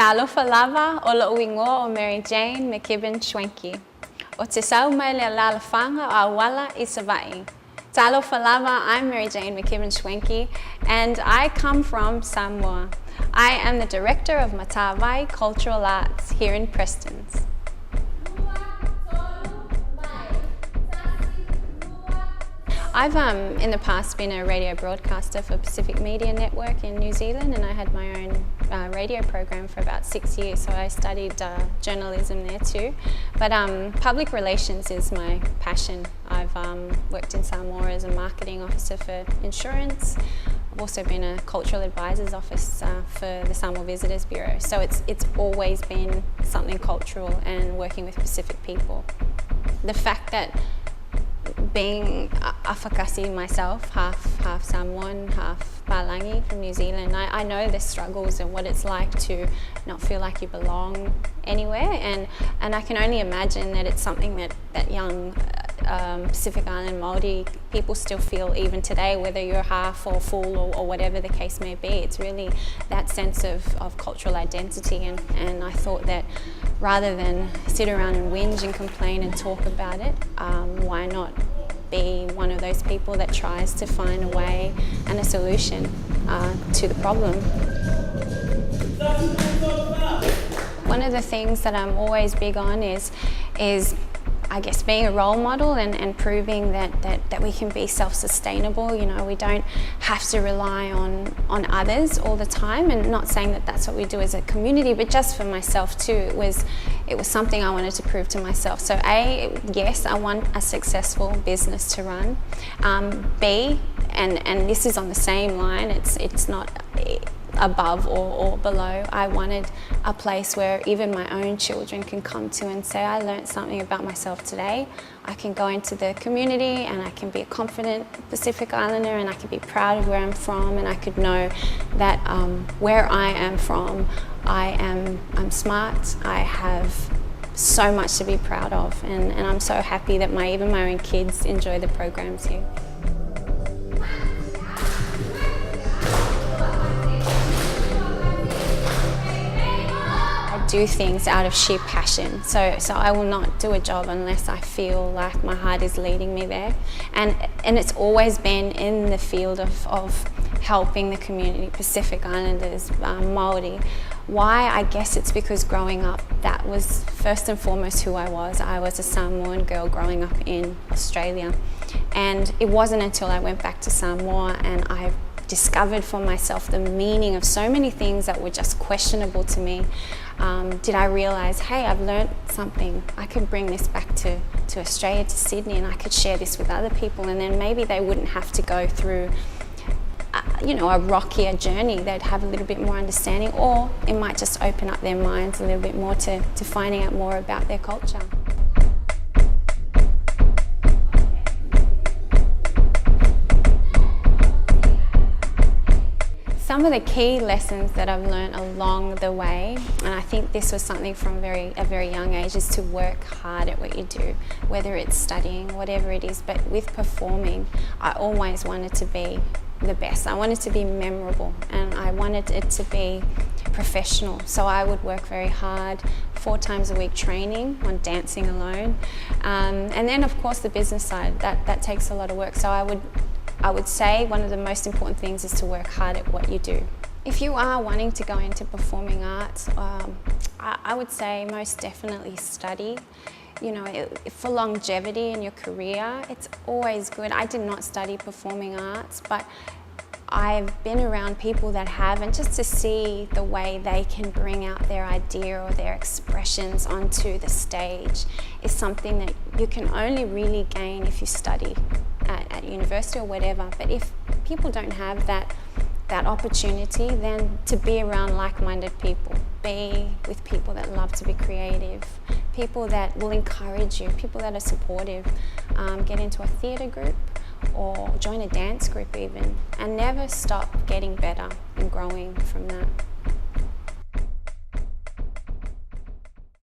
Talofa lava o la uingoa o Mary Jane McKibben Schwenke. O te sau mai le lalafanga a wala I Savai. Talofa lava, I'm Mary Jane McKibben Schwenke and I come from Samoa. I am the Director of Matavai Cultural Arts here in Prestons. I've in the past been a radio broadcaster for Pacific Media Network in New Zealand, and I had my own radio program for about 6 years, so I studied journalism there too. But public relations is my passion. I've worked in Samoa as a marketing officer for insurance. I've also been a cultural advisor's office for the Samoa Visitors Bureau, so it's always been something cultural and working with Pacific people. The fact that being a whakasi myself, half Samoan, half Palangi from New Zealand, I know the struggles and what it's like to not feel like you belong anywhere, and I can only imagine that it's something that young Pacific Island Māori people still feel even today, whether you're half or full or whatever the case may be. It's really that sense of cultural identity, and I thought that rather than sit around and whinge and complain and talk about it, why not be one of those people that tries to find a way and a solution to the problem. One of the things that I'm always big on is I guess being a role model and proving that we can be self-sustainable. You know, we don't have to rely on others all the time, and not saying that that's what we do as a community, but just for myself too, it was something I wanted to prove to myself. So yes, I want a successful business to run. B, and this is on the same line, it's not above or below. I wanted a place where even my own children can come to and say, I learned something about myself today. I can go into the community and I can be a confident Pacific Islander, and I can be proud of where I'm from, and I could know that where I am from, I'm smart, I have so much to be proud of, and I'm so happy that even my own kids enjoy the programs here. Do things out of sheer passion. So I will not do a job unless I feel like my heart is leading me there. And it's always been in the field of helping the community, Pacific Islanders, Māori. Why? I guess it's because growing up, that was first and foremost who I was. I was a Samoan girl growing up in Australia. And it wasn't until I went back to Samoa and I discovered for myself the meaning of so many things that were just questionable to me. Did I realise, hey, I've learnt something. I could bring this back to Australia, to Sydney, and I could share this with other people, and then maybe they wouldn't have to go through a rockier journey. They'd have a little bit more understanding, or it might just open up their minds a little bit more to finding out more about their culture. Some of the key lessons that I've learned along the way, and I think this was something from a very young age, is to work hard at what you do, whether it's studying, whatever it is. But with performing, I always wanted to be the best. I wanted to be memorable, and I wanted it to be professional. So I would work very hard, 4 times a week training on dancing alone. And then of course the business side, that takes a lot of work. So I would say one of the most important things is to work hard at what you do. If you are wanting to go into performing arts, I would say most definitely study. You know, for longevity in your career, it's always good. I did not study performing arts, but I've been around people that have, and just to see the way they can bring out their idea or their expressions onto the stage is something that you can only really gain if you study at university or whatever. But if people don't have that opportunity, then to be around like-minded people, be with people that love to be creative, people that will encourage you, people that are supportive, get into a theatre group or join a dance group even, and never stop getting better and growing from that.